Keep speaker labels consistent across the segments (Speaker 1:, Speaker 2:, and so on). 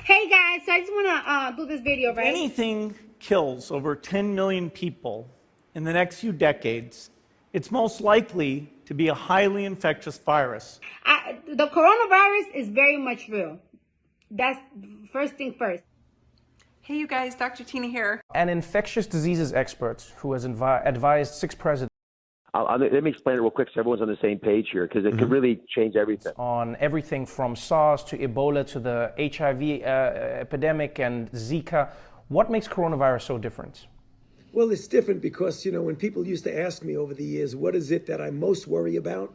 Speaker 1: Hey guys, so I just want to do this video, right?
Speaker 2: If anything kills over 10 million people in the next few decades, it's most likely to be a highly infectious virus.
Speaker 1: The coronavirus is very much real. That's first thing first.
Speaker 3: Hey you guys, Dr. Tina here.
Speaker 4: An infectious diseases expert who has advised 6 presidents
Speaker 5: let me explain it real quick so everyone's on the same page here, because it could really change everything.
Speaker 4: On everything from SARS to Ebola to the HIV epidemic and Zika. What makes coronavirus so different?
Speaker 6: Well, it's different because, when people used to ask me over the years, what is it that I most worry about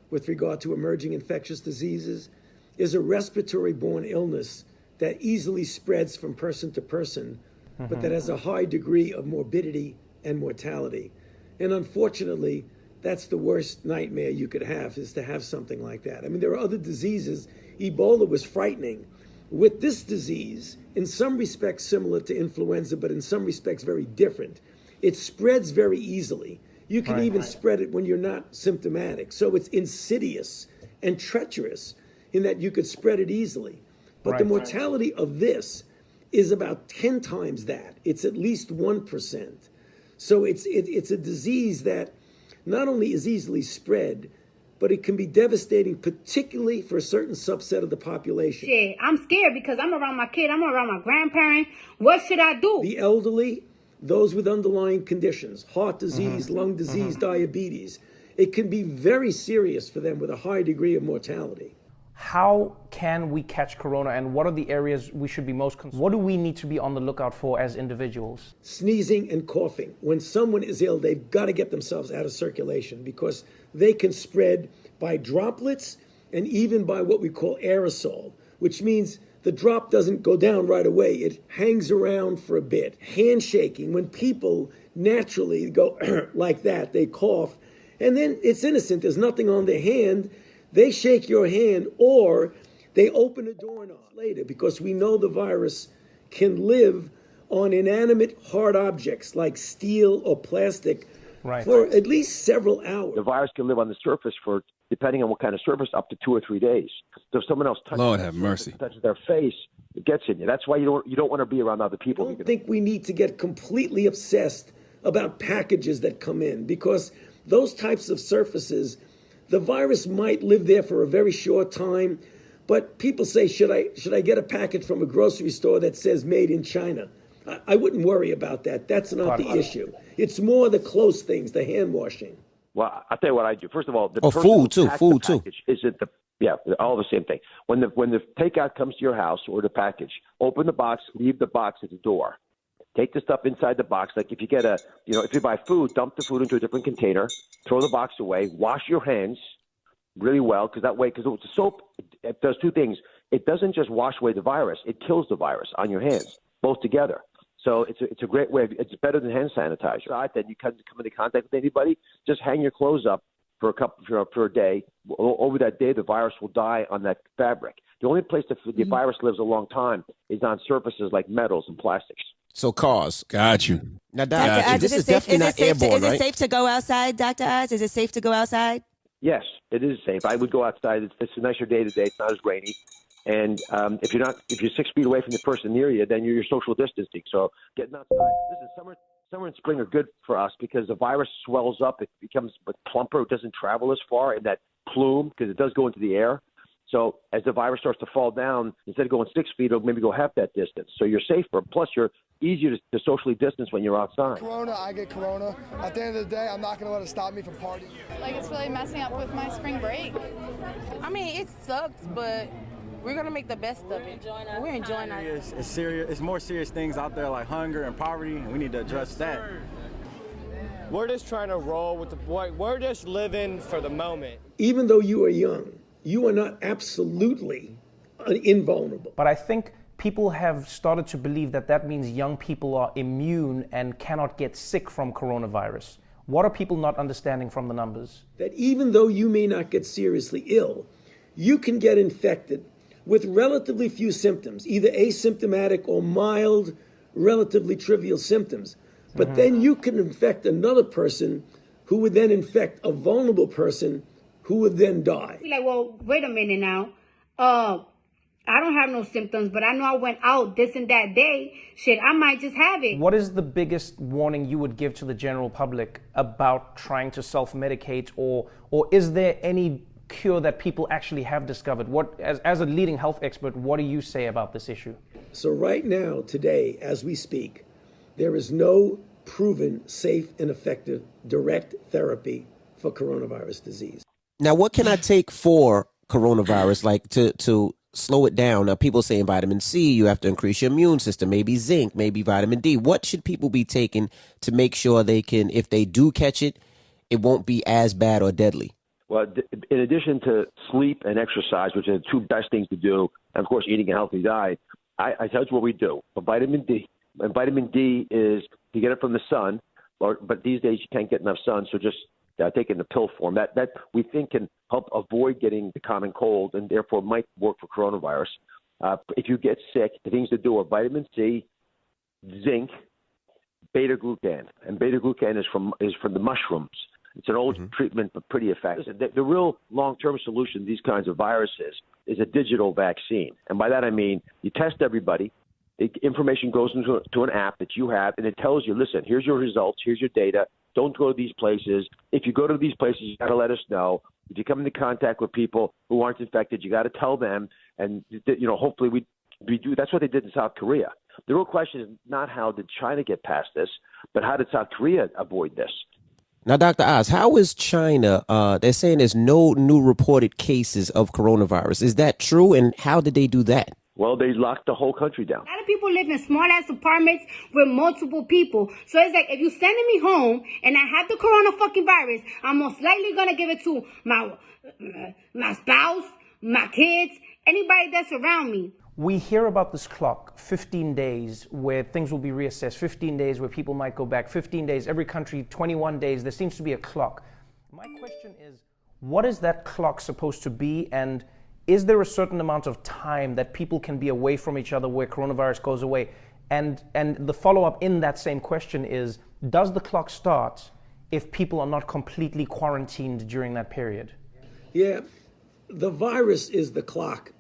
Speaker 6: with regard to emerging infectious diseases, is a respiratory-borne illness that easily spreads from person to person, but that has a high degree of morbidity and mortality. And unfortunately, that's the worst nightmare you could have, is to have something like that. I mean, there are other diseases. Ebola was frightening. With this disease, in some respects similar to influenza, but in some respects very different, it spreads very easily. You can even spread it when you're not symptomatic. So it's insidious and treacherous in that you could spread it easily. But the mortality of this is about 10 times that. It's at least 1%. So it's a disease that not only is easily spread, but it can be devastating, particularly for a certain subset of the population.
Speaker 1: Shit, I'm scared because I'm around my kid, I'm around my grandparent. What should I do?
Speaker 6: The elderly, those with underlying conditions, heart disease, lung disease, diabetes, it can be very serious for them with a high degree of mortality.
Speaker 4: How can we catch corona, and what are the areas we should be most concerned? What do we need to be on the lookout for as individuals?
Speaker 6: Sneezing and coughing. When someone is ill, they've got to get themselves out of circulation because they can spread by droplets and even by what we call aerosol, which means the drop doesn't go down right away. It hangs around for a bit. Handshaking, when people naturally go like that, they cough, and then it's innocent. There's nothing on their hand. They shake your hand, or they open a doorknob later, because we know the virus can live on inanimate hard objects like steel or plastic for at least several hours.
Speaker 5: The virus can live on the surface for, depending on what kind of surface, up to 2 or 3 days. So if someone else touches their face, it gets in you. That's why you don't want to be around other people.
Speaker 6: I don't think we need to get completely obsessed about packages that come in, because those types of surfaces, the virus might live there for a very short time, but people say, should I get a package from a grocery store that says made in China? I wouldn't worry about that. That's not the issue. It's more the close things, the hand washing.
Speaker 5: Well, I'll tell you what I do. First of all,
Speaker 7: food too.
Speaker 5: Isn't all the same thing. When the takeout comes to your house or the package, open the box, leave the box at the door. Take the stuff inside the box. Like if you get if you buy food, dump the food into a different container, throw the box away, wash your hands really well, because the soap, it does 2 things. It doesn't just wash away the virus, it kills the virus on your hands, both together. So it's a great way. It's better than hand sanitizer. Then you come into contact with anybody, just hang your clothes up for a day. Over that day, the virus will die on that fabric. The only place the virus lives a long time is on surfaces like metals and plastics.
Speaker 7: So cars. Got you. Now,
Speaker 8: Dr. Oz,
Speaker 7: this is definitely not airborne, right?
Speaker 8: Is it safe to go outside, Dr. Oz? Is it safe to go outside?
Speaker 5: Yes, it is safe. I would go outside. It's a nicer day today. It's not as rainy. And if you're 6 feet away from the person near you, then you're social distancing. So getting outside. Listen, summer and spring are good for us because the virus swells up. It becomes plumper. It doesn't travel as far in that plume because it does go into the air. So as the virus starts to fall down, instead of going 6 feet, it'll maybe go half that distance. So you're safer. Plus, you're easier to socially distance when you're outside.
Speaker 9: I get corona. At the end of the day, I'm not going to let it stop me from partying.
Speaker 3: Like, it's really messing up with my spring break. I mean, it sucks, but we're going to make the best of it. We're enjoying it.
Speaker 10: It's serious. It's more serious things out there like hunger and poverty, and we need to address that.
Speaker 9: We're just trying to roll with we're just living for the moment.
Speaker 6: Even though you are young, you are not absolutely invulnerable.
Speaker 4: But I think people have started to believe that means young people are immune and cannot get sick from coronavirus. What are people not understanding from the numbers?
Speaker 6: That even though you may not get seriously ill, you can get infected with relatively few symptoms, either asymptomatic or mild, relatively trivial symptoms. But then you can infect another person who would then infect a vulnerable person who would then die.
Speaker 1: Like, well, wait a minute now. I don't have no symptoms, but I know I went out this and that day. Shit, I might just have it.
Speaker 4: What is the biggest warning you would give to the general public about trying to self-medicate, or is there any cure that people actually have discovered? What, as a leading health expert, what do you say about this issue?
Speaker 6: So right now, today, as we speak, there is no proven safe and effective direct therapy for coronavirus disease.
Speaker 7: Now, what can I take for coronavirus, like to slow it down? Now, people saying vitamin C, you have to increase your immune system, maybe zinc, maybe vitamin D. What should people be taking to make sure they can, if they do catch it, it won't be as bad or deadly?
Speaker 5: Well, in addition to sleep and exercise, which are the two best things to do, and of course eating a healthy diet, I tell you what we do. For vitamin D, and vitamin D is you get it from the sun, but these days you can't get enough sun, so just take it in the pill form. That we think can help avoid getting the common cold, and therefore might work for coronavirus. If you get sick, the things to do are vitamin C, zinc, beta-glucan, and beta-glucan is from the mushrooms. It's an old treatment, but pretty effective. The real long-term solution to these kinds of viruses is a digital vaccine. And by that I mean you test everybody. Information goes into an app that you have, and it tells you, listen, here's your results, here's your data. Don't go to these places. If you go to these places, you got to let us know. If you come into contact with people who aren't infected, you got to tell them. And, hopefully we do. That's what they did in South Korea. The real question is not how did China get past this, but how did South Korea avoid this?
Speaker 7: Now, Dr. Oz, how is China, they're saying there's no new reported cases of coronavirus. Is that true? And how did they do that?
Speaker 5: Well, they locked the whole country down.
Speaker 1: A lot of people live in small-ass apartments with multiple people. So it's like, if you're sending me home and I have the coronavirus, I'm most likely going to give it to my spouse, my kids, anybody that's around me.
Speaker 4: We hear about this clock, 15 days, where things will be reassessed, 15 days where people might go back, 15 days, every country, 21 days. There seems to be a clock. My question is, what is that clock supposed to be, and is there a certain amount of time that people can be away from each other where coronavirus goes away? And the follow-up in that same question is, does the clock start if people are not completely quarantined during that period?
Speaker 6: Yeah, the virus is the clock,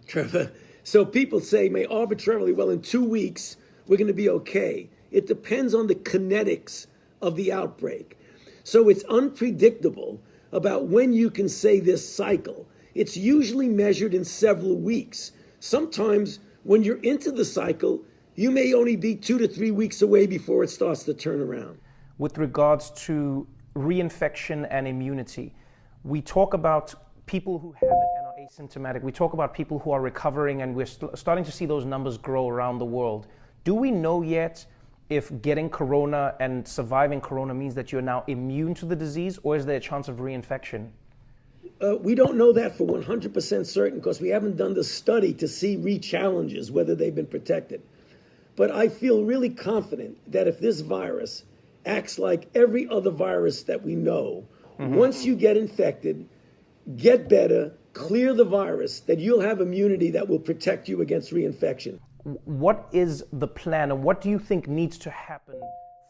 Speaker 6: Trevor. So people say, arbitrarily, well, in 2 weeks, we're going to be okay. It depends on the kinetics of the outbreak. So it's unpredictable about when you can say this cycle. It's usually measured in several weeks. Sometimes when you're into the cycle, you may only be 2 to 3 weeks away before it starts to turn around.
Speaker 4: With regards to reinfection and immunity, we talk about people who have it and are asymptomatic. We talk about people who are recovering, and we're starting to see those numbers grow around the world. Do we know yet if getting corona and surviving corona means that you're now immune to the disease, or is there a chance of reinfection?
Speaker 6: We don't know that for 100% certain because we haven't done the study to see re-challenges, whether they've been protected. But I feel really confident that if this virus acts like every other virus that we know, once you get infected, get better, clear the virus, that you'll have immunity that will protect you against reinfection.
Speaker 4: What is the plan, and what do you think needs to happen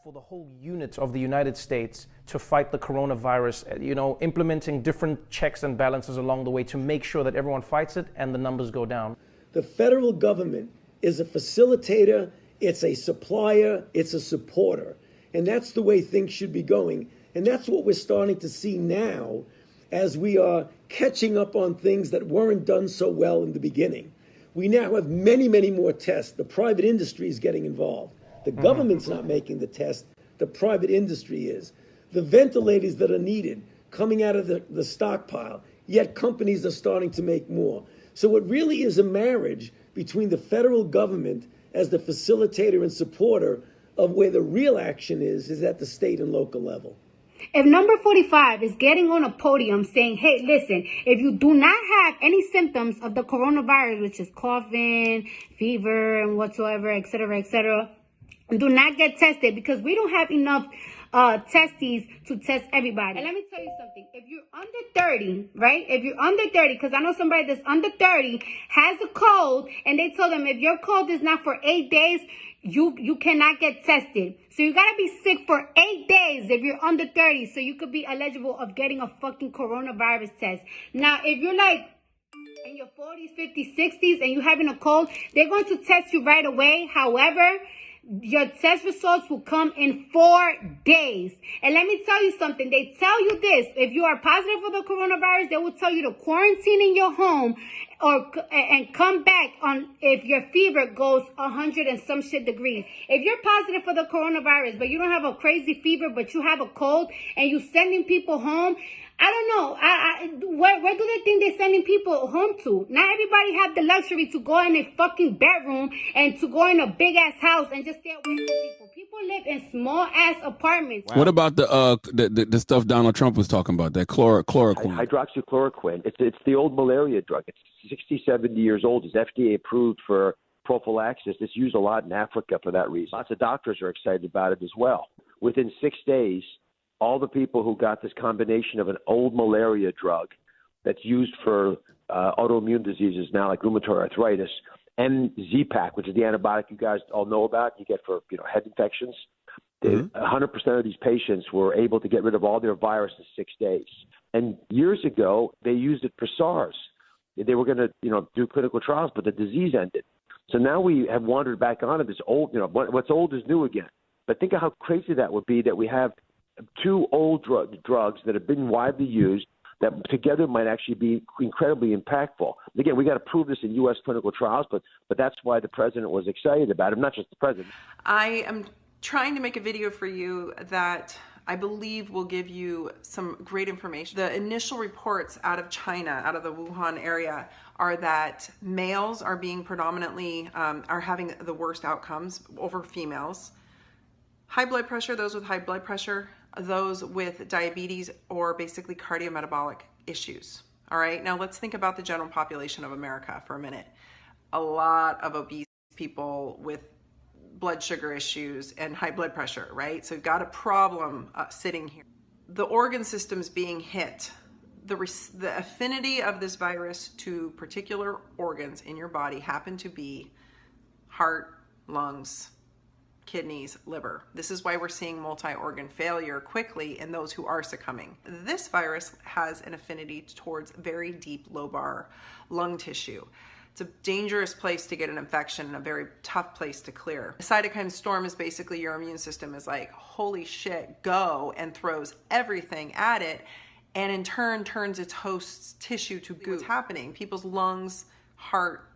Speaker 4: for the whole unit of the United States to fight the coronavirus, implementing different checks and balances along the way to make sure that everyone fights it and the numbers go down?
Speaker 6: The federal government is a facilitator, it's a supplier, it's a supporter. And that's the way things should be going. And that's what we're starting to see now as we are catching up on things that weren't done so well in the beginning. We now have many, many more tests. The private industry is getting involved. The government's not making the test. The private industry is. The ventilators that are needed coming out of the stockpile, yet companies are starting to make more. So it really is a marriage between the federal government as the facilitator and supporter of where the real action is at the state and local level.
Speaker 1: If number 45 is getting on a podium saying, hey, listen, if you do not have any symptoms of the coronavirus, which is coughing, fever, and whatsoever, et cetera, do not get tested because we don't have enough testes to test everybody. And let me tell you something. If you're under 30, right? If you're under 30, because I know somebody that's under 30 has a cold, and they told them if your cold is not for 8 days, you cannot get tested. So you gotta be sick for 8 days if you're under 30, so you could be eligible of getting a fucking coronavirus test. Now, if you're like in your 40s, 50s, 60s, and you're having a cold, they're going to test you right away. However, your test results will come in 4 days. And let me tell you something. They tell you this. If you are positive for the coronavirus, they will tell you to quarantine in your home and come back on if your fever goes 100 and some shit degrees. If you're positive for the coronavirus, but you don't have a crazy fever, but you have a cold, and you're sending people home, I don't know. Where do they think they're sending people home to? Not everybody have the luxury to go in a fucking bedroom and to go in a big ass house and just stay away from people. People live in small ass apartments.
Speaker 11: Wow. What about the stuff Donald Trump was talking about, that chloroquine?
Speaker 5: Hydroxychloroquine. It's the old malaria drug. It's 60, 70 years old. It's FDA approved for prophylaxis. It's used a lot in Africa for that reason. Lots of doctors are excited about it as well. Within 6 days, all the people who got this combination of an old malaria drug that's used for autoimmune diseases now, like rheumatoid arthritis, and Z-Pak, which is the antibiotic you guys all know about, you get for head infections. 100% of these patients were able to get rid of all their virus in 6 days. And years ago, they used it for SARS. They were going to do clinical trials, but the disease ended. So now we have wandered back onto this old, what's old is new again. But think of how crazy that would be that we have two old drugs that have been widely used that together might actually be incredibly impactful. Again, we got to prove this in U.S. clinical trials, but that's why the president was excited about it, not just the president.
Speaker 12: I am trying to make a video for you that I believe will give you some great information. The initial reports out of China, out of the Wuhan area, are that males are being predominantly, are having the worst outcomes over females. High blood pressure, those with high blood pressure, those with diabetes or basically cardiometabolic issues. All right, now let's think about the general population of America for a minute. A lot of obese people with blood sugar issues and high blood pressure, right? So you've got a problem sitting here. The organ system's being hit. The affinity of this virus to particular organs in your body happen to be heart, lungs, kidneys, liver. This is why we're seeing multi-organ failure quickly in those who are succumbing. This virus has an affinity towards very deep lobar lung tissue. It's a dangerous place to get an infection and a very tough place to clear. A cytokine storm is basically your immune system is like, holy shit, go, and throws everything at it, and in turn turns its host's tissue to goo. What's happening? People's lungs, heart,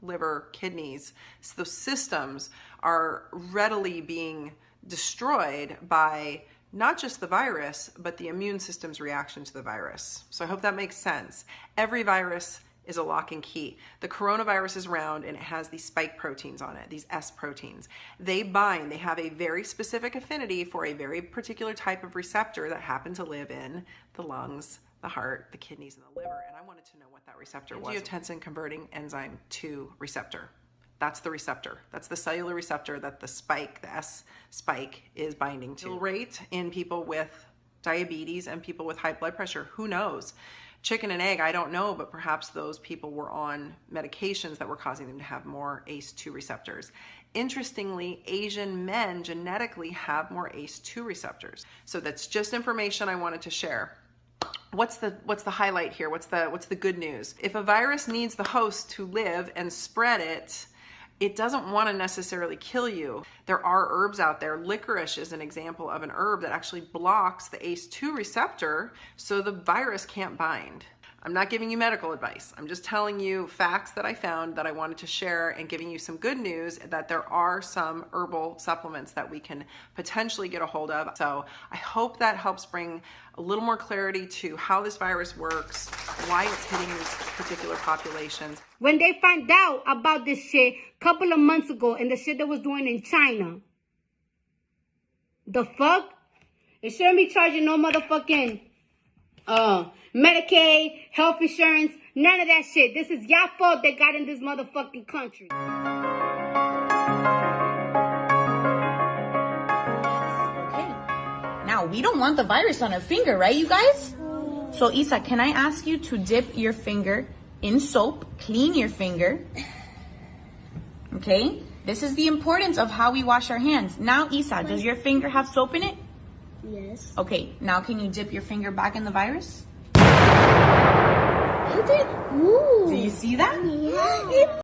Speaker 12: liver, kidneys, so those systems are readily being destroyed by not just the virus, but the immune system's reaction to the virus. So I hope that makes sense. Every virus is a lock and key. The coronavirus is round and it has these spike proteins on it, these S proteins. They bind, they have a very specific affinity for a very particular type of receptor that happen to live in the lungs, the heart, the kidneys, and the liver. And I wanted to know what that receptor was. Angiotensin converting enzyme 2 receptor. That's the receptor. That's the cellular receptor that the spike, the S spike, is binding to. Rate in people with diabetes and people with high blood pressure, who knows? Chicken and egg, I don't know, but perhaps those people were on medications that were causing them to have more ACE2 receptors. Interestingly, Asian men genetically have more ACE2 receptors. So that's just information I wanted to share. What's the highlight here? What's the good news? If a virus needs the host to live and spread it, it doesn't want to necessarily kill you. There are herbs out there. Licorice is an example of an herb that actually blocks the ACE2 receptor so the virus can't bind. I'm not giving you medical advice. I'm just telling you facts that I found that I wanted to share and giving you some good news that there are some herbal supplements that we can potentially get a hold of. So I hope that helps bring a little more clarity to how this virus works, why it's hitting these particular populations.
Speaker 1: When they found out about this shit a couple of months ago and the shit that was doing in China, the fuck? It shouldn't be charging no motherfucking Medicaid, health insurance, none of that shit. This is y'all fault they got in this motherfucking country.
Speaker 13: Okay. Now, we don't want the virus on our finger, right, you guys? So, Isa, can I ask you to dip your finger in soap, clean your finger? Okay? This is the importance of how we wash our hands. Now, Isa, does your finger have soap in it?
Speaker 14: Yes.
Speaker 13: Okay, now can you dip your finger back in the virus? It didn't move. Do you see that? Yeah.